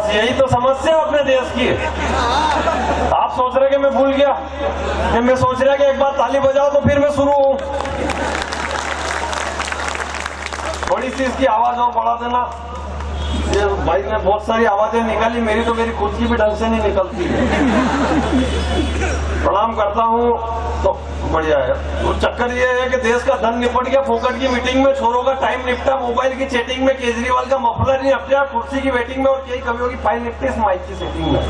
बस यही तो समस्या है अपने देश की। आप सोच रहे कि मैं भूल गया, मैं सोच रहा कि एक बार ताली बजाओ तो फिर मैं शुरू हूं। थोड़ी सी इसकी आवाज और बढ़ा देना। ये भाई ने बहुत सारी आवाजें निकाली, मेरी तो मेरी खुद की भी ढंग से नहीं निकलती है। प्रणाम करता हूँ। तो बढ़िया है। तो चक्कर ये है कि देश का धन निपट गया, फोकट की मीटिंग में छोरों का टाइम निपटा, मोबाइल की चैटिंग में, केजरीवाल का मफलर नहीं निपटा, कुर्सी की वेटिंग में और कई कवियों की फाइल निपटी इस माइक की सेटिंग में।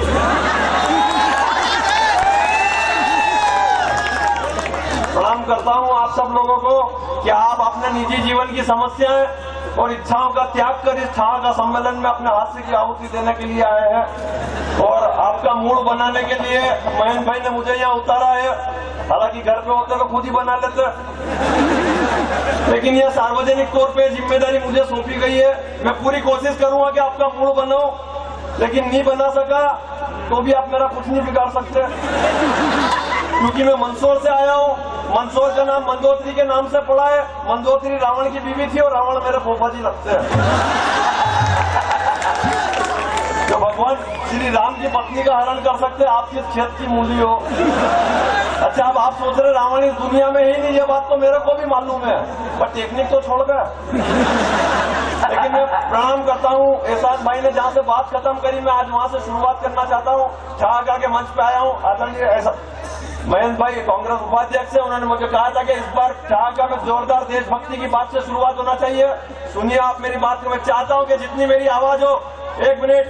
प्रणाम करता हूँ आप सब लोगों को कि आप अपने निजी जीवन की समस्याएं और इच्छाओं का त्याग कर इस छाव का सम्मेलन में अपने हास्य की आहुति देने के लिए आए हैं और आपका मूड बनाने के लिए मयंक भाई ने मुझे यहाँ उतारा है। हालांकि घर पे होते तो खुद ही बना लेते, लेकिन यह सार्वजनिक तौर पे जिम्मेदारी मुझे सौंपी गई है। मैं पूरी कोशिश करूंगा कि आपका मूड बनाऊं, लेकिन नहीं बना सका तो भी आप मेरा कुछ नहीं बिगाड़ सकते, क्योंकि मैं मंदसौर से आया हूँ। मंदसौर का नाम मंदोत्री के नाम से पड़ा है। मंदोत्री रावण की बीवी थी और रावण मेरे फूफा जी लगते हैं। जो भगवान श्री राम की पत्नी का हरण कर सकते, आप किस क्षेत्र की मूली हो। अच्छा, अब आप सोच रहे रावण इस दुनिया में ही नहीं, ये बात तो मेरे को भी मालूम है, पर टेक्निक तो छोड़ गया। लेकिन मैं प्रणाम करता हूँ एहसास भाई ने जहाँ से बात खत्म करी, मैं आज वहाँ से शुरुआत करना चाहता हूँ। छागा के मंच पे आया हूँ। आदरणीय ऐसा मयंक भाई कांग्रेस उपाध्यक्ष है, उन्होंने मुझे कहा था कि इस बार छागा में जोरदार देशभक्ति की बात से शुरुआत होना चाहिए। सुनिए आप मेरी बात को। मैं चाहता हूँ कि जितनी मेरी आवाज हो, एक मिनट,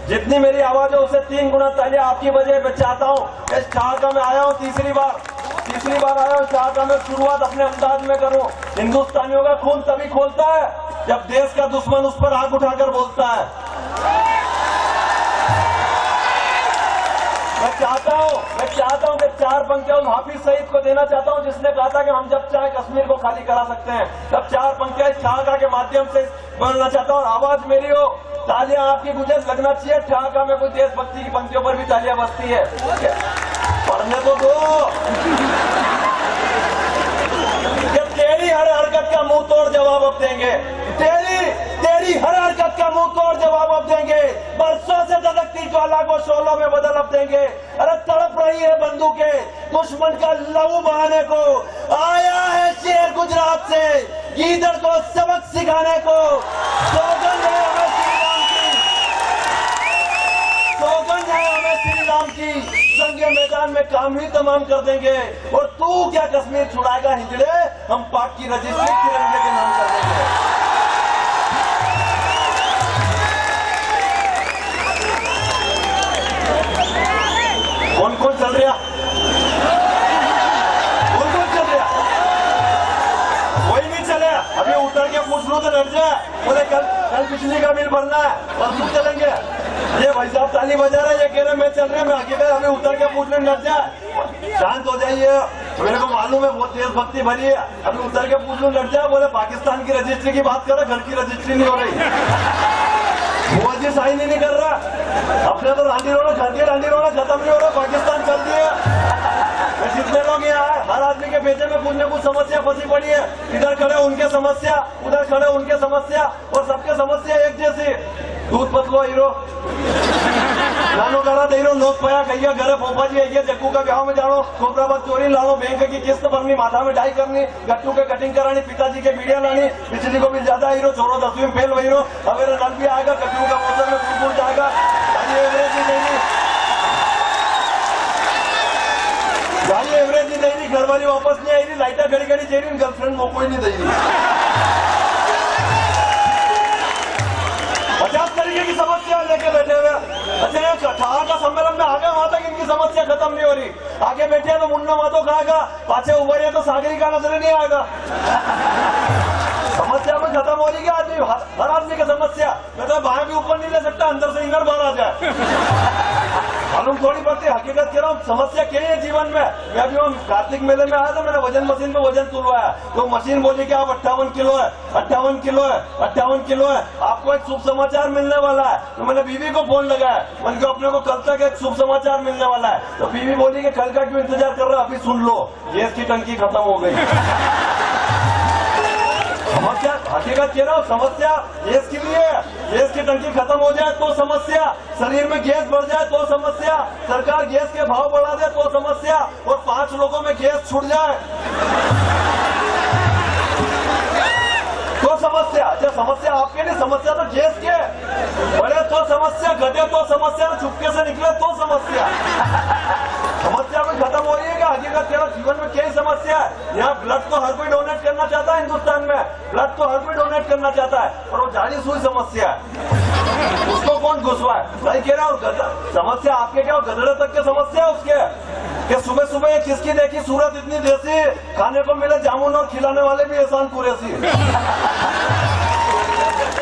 जितनी मेरी आवाज हो उससे 3 गुना तालियां आपकी वजह। मैं चाहता हूँ इस छागा में आया हूँ तीसरी बार आया हूँ छागा में, शुरुआत अपने अंदाज में करूँ। हिंदुस्तानियों का खून तभी खोलता है जब देश का दुश्मन उस पर आंख उठाकर बोलता है। मैं चाहता हूं कि 4 पंक्तियां उस हाफिज सईद को देना चाहता हूं जिसने कहा था कि हम जब चाहे कश्मीर को खाली करा सकते हैं। तब 4 पंक्तियां छागा के माध्यम से बोलना चाहता हूं। आवाज मेरी हो, तालियां आपकी मुझे लगना चाहिए। छागा में कोई देशभक्ति की पंक्तियों पर भी तालियां बजती है। पढ़ने तो दो। तेरी हर हरकत का मुंह तोड़ जवाब अब देंगे। तेरी हर हरकत का मुंह तोड़ जवाब अब देंगे। बरसों से धधकती ज्वाला को शोलों में बदल अब देंगे। अरे तड़प रही है बंदूकें दुश्मन का लहू बहाने को। आया है शेर गुजरात से गीदड़ को सबक सिखाने को। सौगंध है हमें श्री राम की, संगे मैदान में काम ही तमाम कर देंगे। और तू क्या कश्मीर छुड़ाएगा हिजड़े, हम पाक की रजिस्ट्री तिरंगे के नाम कर देंगे। कौन कौन चल रहा, कोई नहीं चले। अभी उतर के पूछ लो तो डर जाए, बोले कल बिजली का बिल भरना है, परसों चलेंगे। ये भाई साहब ताली बजा रहे, ये कह रहे मैं चल रहे, मैं आगे गए। अभी उतर के पूछ लें डर जाए, शांत हो जाइए। मेरे को मालूम है बहुत देशभक्ति भरी है। अभी उतर के पूछ लूं डर जाए, बोले पाकिस्तान की रजिस्ट्री की बात कर रहे, घर की रजिस्ट्री नहीं हो रही। वो जी साइन ही नहीं कर रहा। अपने तो रांडी रोना, घर के रांडी रोना खत्म नहीं हो रहा, पाकिस्तान चल रही है। जितने लोग यहाँ आए, हर आदमी के पेटे में कुछ न कुछ समस्या फंसी पड़ी है। इधर खड़े उनके समस्या, उधर खड़े उनके समस्या, और सबके समस्या एक जैसी। दूध पतलो हीरो लानो करा दे नोट पाया कहिए घरे फोफा जी आइए जग्गू का ब्याह में जानो, कोबराबाद चोरी लानो, बैंक की किस्त भरनी, माथा में डाई करनी, गट्टू के कटिंग करानी, पिताजी के वीडियो लानी, बिजली को बिल ज्यादा हीरो, छोरो 10वीं में फेल वही रो, अवेरे नल भी आएगा, कट्टू का मौसम में फूल जाएगा। गाड़ी एवरेज नहीं देगी, घर वाली वापस नहीं आएगी, लाइटा घड़ी घड़ी चाहिए, गर्लफ्रेंड वो कोई नहीं देगी। 50 तरीके की समस्या लेके बैठे हुए। अच्छा, छागा का सम्मेलन में आगे वहां तक इनकी समस्या खत्म नहीं हो रही। आगे बैठे तो मुन्ना मातो खाएगा, पाछे उभरे तो सागरी का नजर नहीं आएगा। समस्या में खत्म हो रही है आदमी, हर आदमी की समस्या। मैं तो बाहर भी ऊपर नहीं ले सकता, अंदर से इंगर बाहर आ जाए। मालूम थोड़ी पड़ती, हकीकत कह रहा हूँ। समस्या क्या है जीवन में। मैं अभी कार्तिक मेले में आया था, मैंने वजन मशीन पे वजन तुलवाया, तो मशीन बोली कि आप 58 किलो है, 58 किलो है, 58 किलो है, आपको एक शुभ समाचार मिलने वाला है। तो मैंने बीवी को फोन लगाया, मैंने कहा अपने को कल तक एक शुभ समाचार मिलने वाला है। तो बीवी बोली कि कल का क्यों इंतजार कर रहे हो, अभी सुन लो, गैस की टंकी खत्म हो गई। समस्या हकीकत कह रहा हूँ, समस्या देश के लिए, देश की टंकी खत्म हो जाए तो समस्या, शरीर में गैस बढ़ जाए तो समस्या, सरकार गैस के भाव बढ़ा दे तो समस्या, और 5 लोगों में गैस छूट जाए तो समस्या। जब समस्या आपके लिए, समस्या तो गैस के बढ़े तो समस्या, घटे तो समस्या, चुपके से निकले तो समस्या। समस्या में खत्म हो रही है कि हकीकत केवल जीवन में क्या समस्या है? यहाँ ब्लड तो हर कोई डोनेट करना चाहता है, हिंदुस्तान में ब्लड तो हर कोई डोनेट करना चाहता है, पर वो जारी सुई समस्या है, उसको कौन घुसवा है? सही कह रहा हूँ, समस्या आपके क्या गधड़े तक की समस्या है उसके, कि सुबह सुबह किसकी देखी सूरत इतनी देसी, खाने को मिले जामुन और खिलाने वाले भी एहसान कुरैशी।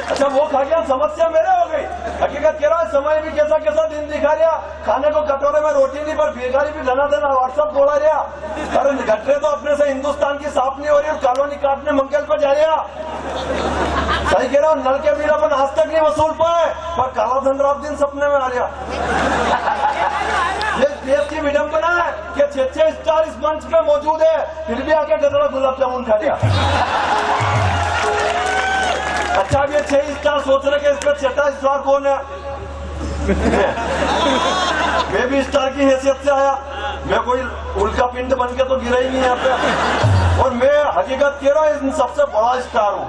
अच्छा वो खा गया, समस्या मेरे हो गई। हकीकत कह रहा है, समय भी कैसा कैसा दिन दिखा रहा, खाने को कटोरे में रोटी नहीं पर भिखारी भी धना देना व्हाट्सअप दौड़ा रहा। अरे घटरे तो अपने से हिंदुस्तान की साफ नहीं हो रही, कॉलोनी काटने मंगल पर जा रहा। सही कह रहा हूँ, नल के बिल अपन आज तक नहीं वसूल पाए, पर काला धन रात दिन सपने में आ रहा। ये देश की विडंबना है कि 6 स्टार इस मंच पे मौजूद है, फिर भी आके गदड़ा गुलाब जामुन खा लिया। अच्छा अब ये 6 स्टार सोच रहे कि इसका 6था स्टार कौन है? मैं भी स्टार की हैसियत से आया, मैं कोई उल्का पिंड बन के तो गिरा ही नहीं यहाँ पे, और मैं हकीकत कह रहा हूँ सबसे बड़ा स्टार हूँ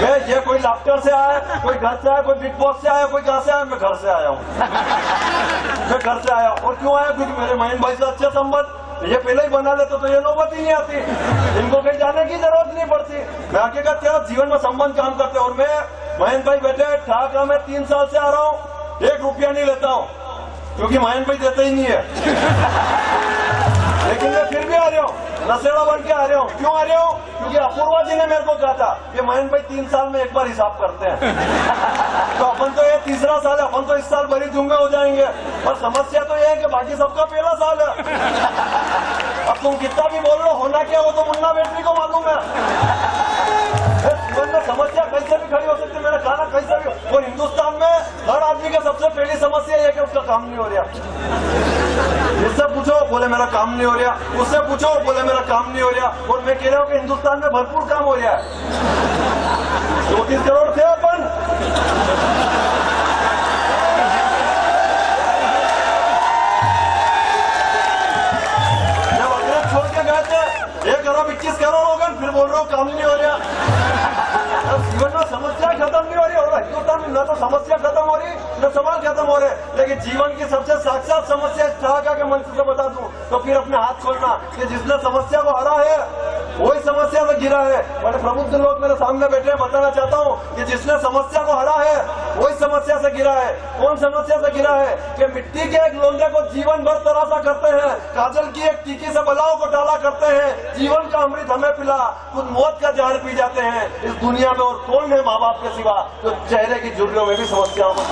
मैं। ये कोई लाफ्टर से आया, कोई घर से आया, कोई बिग बॉस से आया, कोई कहाँ से आया, मैं घर से आया हूँ। मैं घर से आया, और क्यों आया? क्योंकि मेरे महीन भाई से अच्छे संबंध, ये पहले ही बना लेते तो ये नौबत ही नहीं आती, इनको कहीं जाने की जरूरत नहीं पड़ती। मैं हकीकत कह रहा हूँ, जीवन में संबंध काम करते, और मैं महेंद्र भाई बैठे ठाकरा में 3 साल से आ रहा हूँ, 1 रुपया नहीं लेता हूँ, क्योंकि महेंद्र भाई देते ही नहीं है। लेकिन मैं फिर भी आ रहा हूँ, नशेड़ा बन के आ रहा हूँ। क्यों आ रहा हूँ? क्योंकि अपूर्वा जी ने मेरे को कहा था कि महेंद्र भाई 3 साल में एक बार हिसाब करते हैं। तो अपन तो ये 3रा साल है, अपन तो इस साल बड़ी जुम्मे हो जाएंगे, और समस्या तो ये है कि बाकी सबका पहला साल है। अब तुम कितना भी बोल लो, होना क्या वो तो मुन्ना बेटरी को मालूम है। जीवन में समस्या कैसे भी खड़ी हो सकती है, मेरा खाना कैसे भी, और हिंदुस्तान में हर आदमी की सबसे पहली समस्या ये है कि उसका काम नहीं हो रहा। इससे पूछो, बोले मेरा काम नहीं हो रहा, उससे पूछो, बोले मेरा काम नहीं हो रहा, और मैं कह रहा हूँ कि हिंदुस्तान में भरपूर काम हो रहा है। 34 करोड़ थे अपन, जब अंग्रेज छोड़ के गए थे 1 अरब 21 करोड़ हो गए, फिर बोल रहा हूँ काम नहीं हो रहा। जीवन में समस्या खत्म नहीं हो रही, और हिंदुस्तान में न तो समस्या खत्म हो रही न सवाल खत्म हो रहे। लेकिन जीवन की सबसे साक्षात समस्या इस तरह के मंच से बता दूं तो फिर अपने हाथ खोलना कि जिसने समस्या को हरा है वही समस्या में गिरा है। बड़े प्रबुद्ध लोग मेरे सामने बैठे हैं, बताना चाहता हूँ कि जिसने समस्या को हरा है वही समस्या से गिरा है। कौन समस्या से गिरा है? कि मिट्टी के एक लोंडे को जीवन भर तराशा करते हैं, काजल की एक टीकी से बलाओं को डाला करते हैं, जीवन का अमृत हमें पिला, खुद मौत का जहर पी जाते हैं। इस दुनिया में और कौन है माँ बाप के सिवा जो चेहरे की झुर्रियों में भी समस्याओं को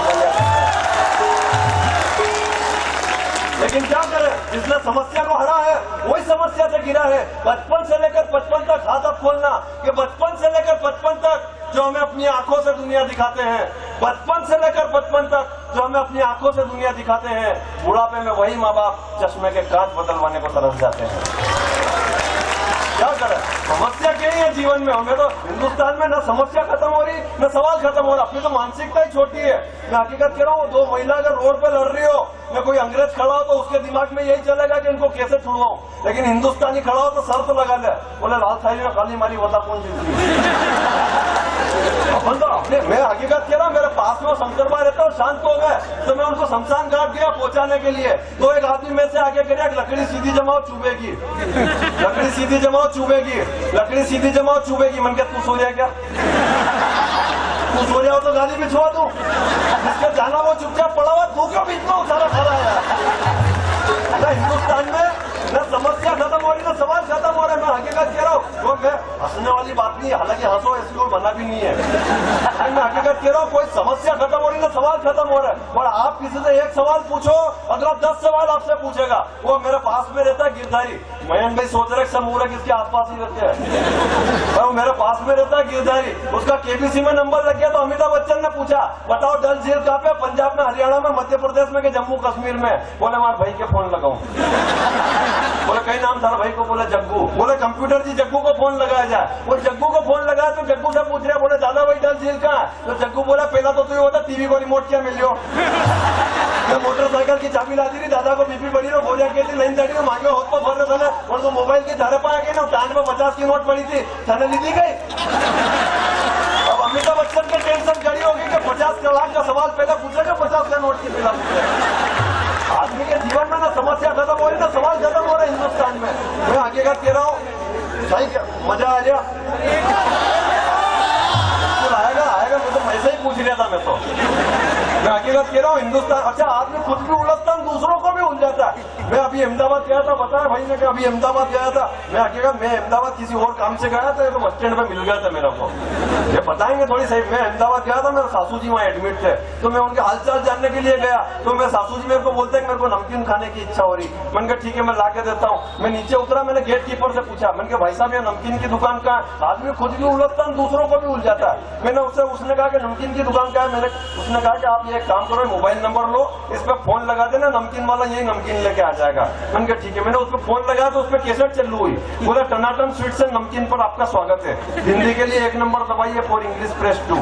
लेकिन क्या करें, जिसने समस्या को हरा है वही समस्या से गिरा है। बचपन से लेकर 55 तक हाथ अब खोलना कि बचपन से लेकर 55 तक जो हमें अपनी आंखों से दुनिया दिखाते हैं, बचपन से लेकर 55 तक जो हमें अपनी आंखों से दुनिया दिखाते हैं, बुढ़ापे में वही माँ बाप चश्मे के कांच बदलवाने को तरस जाते हैं। क्या करें, समस्या क्या है जीवन में? हमें तो हिंदुस्तान में न समस्या खत्म हो रही न सवाल खत्म हो रहा। अपनी तो मानसिकता ही छोटी है। मैं हकीकत कह रहा हूँ, 2 महिला अगर रोड पे लड़ रही हो, मैं कोई अंग्रेज खड़ा हो तो उसके दिमाग में यही चलेगा कि इनको कैसे छुड़वाऊं, लेकिन हिंदुस्तानी खड़ा हो तो शर्त लगा ले, बोले लाल साहब में काली मारी बता कौन जीती। अपन तो अपने, मैं हकीकत कह रहा हूँ, मेरे पास में शंकर भाई रहता हूँ, शांत हो गए तो मैं उनको शमशान घाट गया पहुंचाने के लिए, तो एक आदमी में से आगे कह लकड़ी सीधी जमाओ चुभेगी, लकड़ी सीधी जमाओ चुभेगी, लकड़ी सीधी जमाओ चुभेगी। मन के तू सो रहा क्या? तू सो रहा हो तो गाली भी छुआ दूं, जिसके जाना वो चुपचाप पड़ा हुआ, तू क्यों बीच में उछाला खड़ा है? हिंदुस्तान में न समस्या खत्म हो रही न सवाल खत्म हो रहा है। मैं हकीकत कह रहा हूँ, तो मैं हंसने वाली बात नहीं है, हालांकि हंसो ऐसी कोई बना भी नहीं है, लेकिन मैं हकीकत कह रहा हूँ, कोई समस्या खत्म हो रही न सवाल खत्म हो रहा है। और आप किसी से एक सवाल पूछो, अगला 10 सवाल आपसे पूछेगा। वो मेरे पास में रहता है गिरधारी, मयंक भाई सोच रहे समूह किसके आसपास ही रहते हैं, वो मेरे पास में रहता है गिरधारी, उसका केबीसी में नंबर लग गया तो अमिताभ बच्चन ने पूछा, बताओ डल झील कहाँ पे? पंजाब में, हरियाणा में, मध्य प्रदेश में कि जम्मू कश्मीर में? बोले हमारे भाई के फोन लगाऊं। बोले कई नाम था भाई को, बोले जग्गू। बोले कंप्यूटर जी जग्गू को फोन लगाया जाए। वो जग्गू को फोन लगाया तो जग्गू से पूछ रहे, बोले दादा भाई दल झील कहाँ? तो जग्गू बोला पहला तो तू होता टीवी को रिमोट क्या मिलियो। मैं मोटरसाइकिल की चाबी ला दी थी, दादा को बीपी बढ़ी रो बोलिया कहती नहीं चढ़ी मांगे होत तो भर रहे और तो मोबाइल की धारे पा गई ना, कान में 50 की नोट पड़ी थी, थाने ली दी गई। अब अमिताभ बच्चन के टेंशन खड़ी होगी कि 50 लाख का सवाल पहले पूछेगा, 50 का नोट की पहला पूछेगा। आदमी के जीवन में ना समस्या खत्म हो रही ना सवाल खत्म हो रहा है हिंदुस्तान में। मैं हकीकत कह रहा हूँ, सही मजा आ गया, आएगा मैं तो ऐसे ही पूछ लिया था। मैं हकीकत कह रहा हूँ हिंदुस्तान, अच्छा आदमी खुद भी उलझता है दूसरों को भी उलझाता है। मैं अभी अहमदाबाद गया था, बताया भाई ने कि अभी अहमदाबाद गया था। मैं हकीकत मैं अहमदाबाद किसी और काम से गया था, तो बस स्टैंड पे मिल गया था मेरे को। ये बताएंगे थोड़ी सही। मैं अहमदाबाद गया था, मेरे सासू जी वहाँ एडमिट थे, तो मैं उनके हालचाल जानने के लिए गया। तो मेरे सासू जी मेरे को बोलते हैं मेरे को नमकीन खाने की इच्छा हो रही। मैंने कहा ठीक है मैं ला के देता हूँ। मैं नीचे उतरा, मैंने गेट कीपर से पूछा, मैंने कहा भाई साहब ये नमकीन की दुकान कहाँ है? आदमी खुद भी उलझता है दूसरों को भी उलझाता है। मैंने उसने कहा कि नमकीन की दुकान कहाँ है? उसने कहा कि आप ये एक काम करो, मोबाइल नंबर लो, इस पर फोन लगा देना, नमकीन वाला यही नमकीन लेके आ जाएगा। मैंने कहा ठीक है। मैंने उस पर फोन लगाया तो उस पर कैसेट चालू हुई, बोला टनाटन स्वीट्स एंड नमकीन पर आपका स्वागत है, हिंदी के लिए 1 नंबर दबाइए, फॉर इंग्लिश प्रेस 2।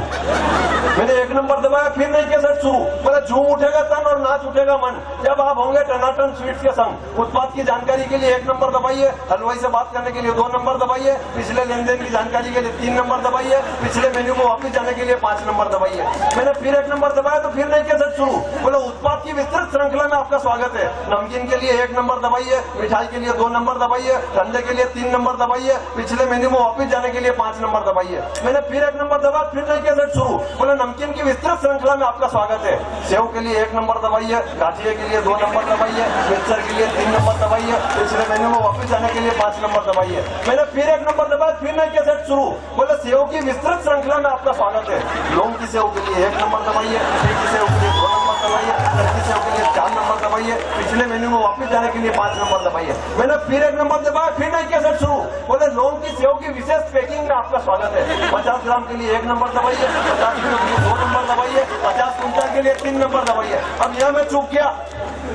मैंने 1 नंबर दबाया, फिर नहीं कैसेट शुरू, बोला झूम उठेगा तन और नाच उठेगा मन जब आप होंगे टनाटन स्वीट्स के संग। उत्पाद की जानकारी के लिए 1 नंबर दबाइए, हलवाई से बात करने के लिए 2 नंबर दबाइए, पिछले लेन देन की जानकारी के लिए 3 नंबर दबाइए, पिछले मेन्यू में वापस जाने के लिए 5 नंबर दबाइए। मैंने फिर 1 नंबर दबाया तो फिर नहीं कैसेट शुरू, बोला उत्पाद की विस्तृत श्रृंखला में आपका स्वागत है, नमकीन के लिए 1 नंबर दबाइए, मिठाई के लिए 2 नंबर दबाइए, ठंडे के लिए 3 नंबर दबाइए, पिछले मेन्यू में वापस जाने के लिए 5 नंबर दबाइए। मैंने फिर 1 नंबर दबाया, फिर नहीं कैसेट शुरू, बोला नमकीन की विस्तृत श्रृंखला में आपका स्वागत है, सेव के लिए 1 नंबर दबाइए, गाठिए के लिए 2 नंबर दबाइए, मिक्सर के लिए 3 नंबर दबाइए, पिछले मेन्यू में वापस जाने के लिए 5 नंबर दबाइए। मैंने फिर 1 नंबर दबाया, फिर नहीं कैसेट शुरू, बोले सेव की विस्तृत श्रृंखला में आपका स्वागत है, लौंग की सेव के लिए 1 नंबर दबाइए, की सेव के लिए 2 नंबर दबाइए, की सेव के लिए 4 नंबर दबाइए, पिछले मेन्यू में वापस जाने के लिए 5 नंबर दबाइए। मैंने फिर 1 नंबर दबाया, फिर नहीं कैसेट शुरू, बोले लौंग की सेव की विशेष पैकिंग में आपका स्वागत है, 50 ग्राम के लिए 1 नंबर दबाइए, 50 किलो के लिए 2 नंबर दबाइए, 50 कुंटल के लिए 3 नंबर दबाइए। अब यहाँ मैं चूक गया,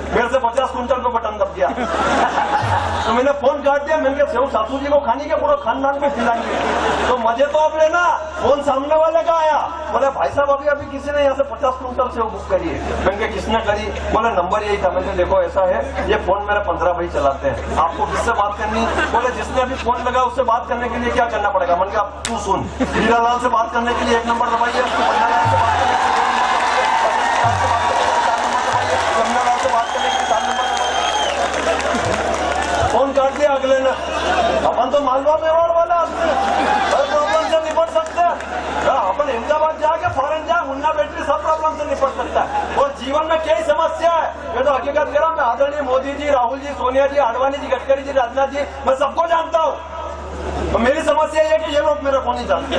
मेरे से 50 कुंटल को बटन दब गया तो मैंने फोन काट दिया। मैंने कहा सेव सासू जी को खानी के पूरा खानदान में खिलाएंगे, तो मजे तो आप लेना। फोन सामने वाले का आया, बोले भाई साहब अभी किसी ने यहाँ से 50 कुंटल सेव बुक करी है। मैंने कहा किसने करी? बोले नंबर यही था। मैंने देखो ऐसा है, ये फोन मेरे 15 भाई चलाते हैं, आपको किससे बात करनी? बोले जिसने अभी फोन लगा उससे बात करने के लिए क्या करना पड़ेगा? मैंने कहा तू सुन, हीरालाल से बात करने के लिए 1 नंबर दबाइए, फोन काट दिया अगले ने। अपन तो मालवा मेवाड़ वाला आदमी हर प्रॉब्लम से निपट सकते हैं। अपन अहमदाबाद जाके फॉरेन जाए, मुन्ना बैटरी सब प्रॉब्लम से निपट सकता है। और जीवन में कई समस्या है, ये तो हकीकत कह रहा हूँ। मैं आदरणीय मोदी जी, राहुल जी, सोनिया जी, आडवाणी जी, गडकरी जी, राजनाथ जी, मैं सबको जानता हूँ। तो मेरी समस्या ये है कि ये लोग मेरे को नहीं जानते।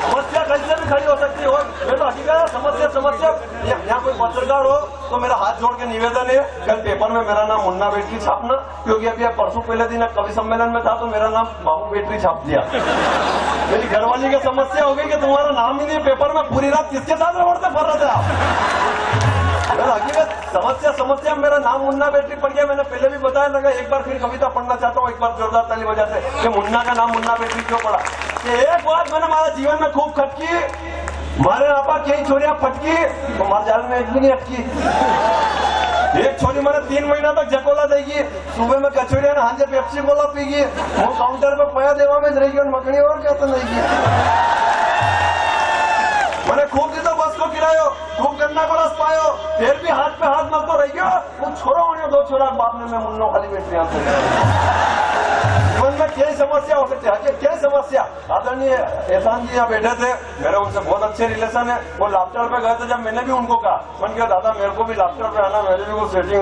समस्या कैसे भी खड़ी हो सकती है। मैं तो हकीकत समस्या यहाँ कोई पत्रकार हो तो मेरा हाथ जोड़ के निवेदन है, कल पेपर में मेरा नाम मुन्ना बेटरी छापना, क्योंकि अभी परसों पहले दिन कवि सम्मेलन में था तो मेरा नाम बाबू बेटरी छाप दिया। मेरी घरवाली की समस्या हो गई कि तुम्हारा नाम ही नहीं पेपर में, पूरी रात किसके साथ रगड़ते फिर रहे थे आप? हकीकत समस्या मेरा नाम मुन्ना बेटरी पड़ गया। मैंने पहले भी बताया, लगा एक बार फिर कविता पढ़ना चाहता हूँ, एक बार जोरदार ताली बजाते कि मुन्ना का नाम मुन्ना बेटरी क्यों पड़ा। कि एक बात मैंने हमारे जीवन में खूब खटकी, मारे आपा कई छोरियां फटकी तो मार जाल में एक भी नहीं अटकी। एक छोरी मैंने 3 महीना तक जकोला देगी, सुबह में कचौरिया ने हाथे पेप्सी कोला पीगी, वो काउंटर पे पया देवा में रहेगी और मखनी और क्या तो नहीं की। मैंने खूब दी तो बस को किरायो, खूब गन्ना को रस पायो, फिर भी हाथ पे हाथ मत तो रही गयो। वो छोरो होने 2 छोरा बाप ने मैं मुन्नो खाली बैठ रहा जीवन में क्या समस्या हो सकती है, क्या समस्या। आदरणीय एहसान जी यहाँ बैठे थे, मेरे उनसे बहुत अच्छे रिलेशन है। वो लापचड़ पे गए थे, जब मैंने भी उनको कहा, मैंने कहा दादा मेरे को भी लापचड़ पे आना, मेरे भी वो सेटिंग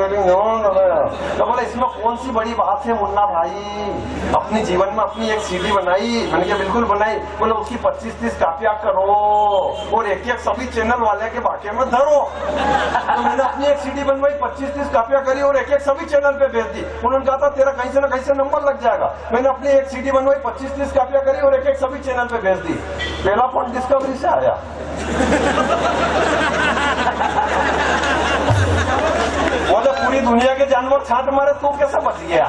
तो बोला इसमें कौन सी बड़ी बात है मुन्ना भाई, अपनी जीवन में अपनी एक सीडी बनाई। मैंने कहा बिल्कुल बनाई। बोले उसकी 25-30 कापियां करो और एक सभी चैनल वाले के बाके में धरो। तो मैंने अपनी एक सीडी बनवाई, 25-30 कापियां करी और एक सभी चैनल पे भेज दी। उन्होंने कहा था तेरा कहीं से ना कहीं से नंबर लग जाएगा। मैंने अपनी एक सीडी बनवाई, 25-30 कापियां करी और एक सभी चैनल पे भेज दी। पहला फोन डिस्कवरी से आया। बोले पूरी दुनिया के जानवर छांट मारे तू कैसे बच गया?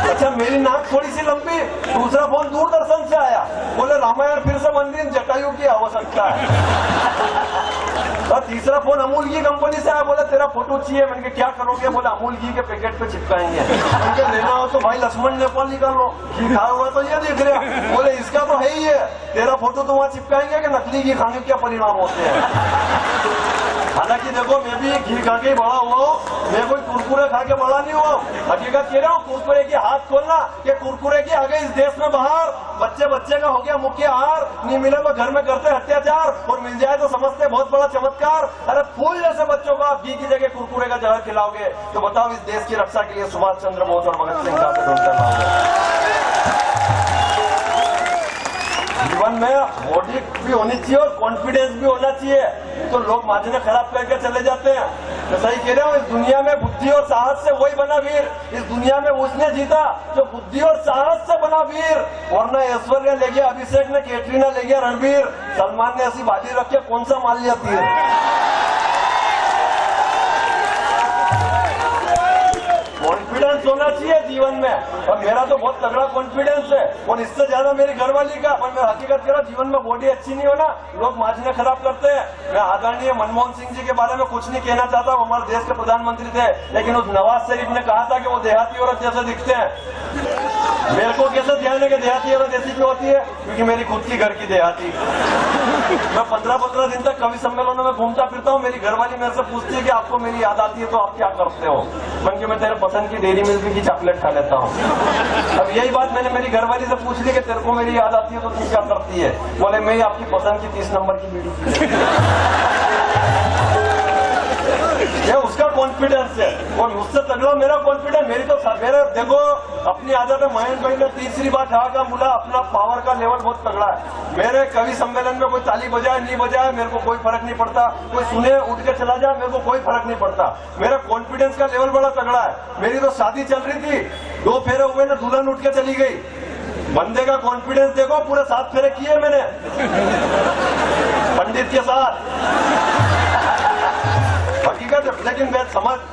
अच्छा मेरी नाक थोड़ी सी लंबी, दूसरा फोन दूरदर्शन से आया, बोले रामायण फिर से बन रही, जटायु की आवश्यकता है। और तीसरा फोन अमूल घी कंपनी से आया, बोले तेरा फोटो चाहिए। मैंने क्या करोगे? बोले अमूल घी के पैकेट पे चिपकाएंगे। उनके लेना हो तो भाई लक्ष्मण नेपाल निकाल लो, घी खाया हुआ तो ये देख रहे हो। बोले इसका तो है ही है, तेरा फोटो तो वहाँ चिपकाएंगे कि नकली घी खाने के क्या परिणाम होते हैं। हालांकि देखो मैं भी घी खा के बड़ा हुआ हूँ, मैं कोई कुरकुरे खा के बड़ा नहीं हुआ। हकीकत कह रहा हूँ, कुरकुरे की हाथ खोलना कि कुरकुरे की आ गई इस देश में बाहर, बच्चे का हो गया मुख्य आहार, नहीं मिले तो घर में करते अत्याचार, और मिल जाए तो समझते बहुत बड़ा चमत्कार। अरे फूल जैसे बच्चों को आप घी की जगह कुरकुरे का जहर खिलाओगे तो बताओ इस देश की रक्षा के लिए सुभाष चंद्र बोस और भगत सिंह का ढूंढकर लाओगे। जीवन में बॉडी भी होनी चाहिए और कॉन्फिडेंस भी होना चाहिए, तो लोग माजने खराब करके चले जाते हैं। तो सही कह रहे हो, इस दुनिया में बुद्धि और साहस से वही बना वीर, इस दुनिया में उसने जीता जो बुद्धि और साहस से बना वीर। वरना ऐश्वर्या ले गया अभिषेक ने, कैटरीना ले गया रणबीर, सलमान ने ऐसी बाजी रख के कौन सा माल लिया तीर। कॉन्फिडेंस होना चाहिए जीवन में, और मेरा तो बहुत तगड़ा कॉन्फिडेंस है, और इससे ज्यादा मेरी घरवाली का। पर मैं हकीकत कह रहा हूं, जीवन में बॉडी अच्छी नहीं हो ना, लोग माजने खराब करते हैं। मैं आदरणीय मनमोहन सिंह जी के बारे में कुछ नहीं कहना चाहता, वो हमारे देश के प्रधानमंत्री थे, लेकिन उस नवाज शरीफ ने कहा था कि वो देहाती औरत जैसे दिखते हैं। मेरे को कैसे ध्यान है कि देहाती औरत ऐसी क्यों होती है? क्योंकि मेरी खुद की घर की देहाती। मैं 15-15 दिन तक कवि सम्मेलनों में घूमता फिरता हूँ। मेरी घरवाली मेरे से पूछती है कि आपको मेरी याद आती है तो आप क्या करते हो? मैं तेरे पसंद की डेयरी मिल्क की चॉकलेट खा लेता हूँ। अब यही बात मैंने मेरी घरवाली से पूछ ली कि तेरे को मेरी याद आती है तो तू क्या करती है? बोले मैं आपकी पसंद की 30 नंबर की बीड़ी। ये उसका कॉन्फिडेंस है, और मुझसे तगड़ा मेरा कॉन्फिडेंस। मेरी तो मेरे देखो अपनी आदत है, महेंद्र भाई ने तीसरी बार कहा बोला अपना पावर का लेवल बहुत तगड़ा है। मेरे कवि सम्मेलन में कोई ताली बजाए नहीं बजाए मेरे को कोई फर्क नहीं पड़ता, कोई सुने उठ के चला जाए मेरे को कोई फर्क नहीं पड़ता। मेरा कॉन्फिडेंस का लेवल बड़ा तगड़ा है। मेरी तो शादी चल रही थी, 2 फेरे हुए ना, दुल्हन उठ के चली गई। बंदे का कॉन्फिडेंस देखो, पूरे 7 फेरे किए मैंने पंडित के साथ। हकीकत है, लेकिन मैं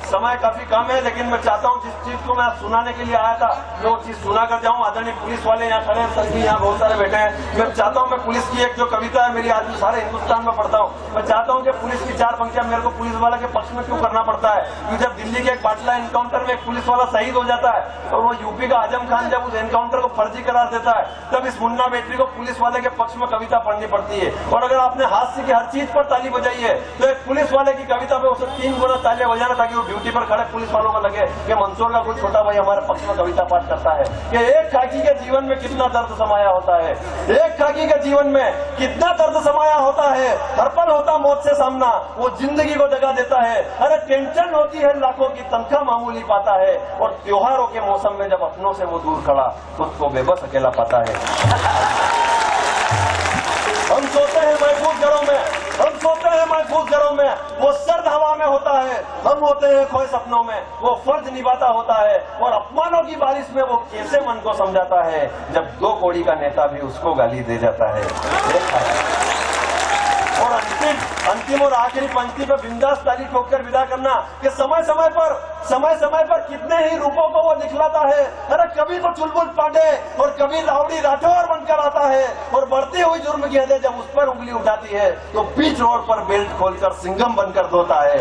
समय काफी कम है, लेकिन मैं चाहता हूँ जिस चीज को मैं सुनाने के लिए आया था मैं वो चीज सुना कर जाऊँ। आदरणीय पुलिस वाले यहाँ खड़े हैं, सर भी यहाँ बहुत सारे बैठे हैं। मैं चाहता हूँ, मैं पुलिस की एक जो कविता है मेरी, आज सारे हिंदुस्तान में पढ़ता हूँ। मैं चाहता हूँ कि पुलिस की 4 पंक्तियां मेरे को पुलिस वाला के पक्ष में क्यों करना पड़ता है? क्योंकि जब दिल्ली के एक बाटला एनकाउंटर में एक पुलिस वाला शहीद हो जाता है, और वो यूपी का आजम खान जब उस एनकाउंटर को फर्जी करार देता है, तब इस मुन्ना बेटरी को पुलिस वाले के पक्ष में कविता पढ़नी पड़ती है। और अगर आपने हास्य की हर चीज पर ताली बजाई है तो एक पुलिस वाले की कविता पे उसे 3 गुना तालियां बजाना, ताकि वो ड्यूटी पर खड़े पुलिस वालों को लगे कि मंसूर का कोई छोटा भाई हमारे पक्ष में कविता पाठ करता है। कि एक खाकी के जीवन में कितना दर्द समाया होता है, एक खाकी के जीवन में कितना दर्द समाया होता है। हर पल होता मौत से सामना, वो जिंदगी को दगा देता है। अरे टेंशन होती है लाखों की, तनख्वाह मामूली पाता है, और त्योहारों के मौसम में जब अपनों से वो दूर खड़ा खुद को बेबस अकेला पाता है। हम सोते हैं महफूज घरों में, हम सोते हैं महफूज घरों में, वो सर्द हवा में होता है। हम होते हैं खोए सपनों में, वो फर्ज निभाता होता है। और अपमानों की बारिश में वो कैसे मन को समझाता है, जब 2 कौड़ी का नेता भी उसको गाली दे जाता है। और अंतिम और आखिरी पंक्ति पे बिंदास ताली ठोककर विदा करना कि समय समय पर कितने ही रूपों को वो दिखलाता है। अरे कभी तो चुलबुल पांडे और कभी रावड़ी राठौर बनकर आता है, और बढ़ती हुई जुर्म की हदें जब उस पर उंगली उठाती है तो बीच रोड पर बेल्ट खोलकर सिंघम बनकर धोता है।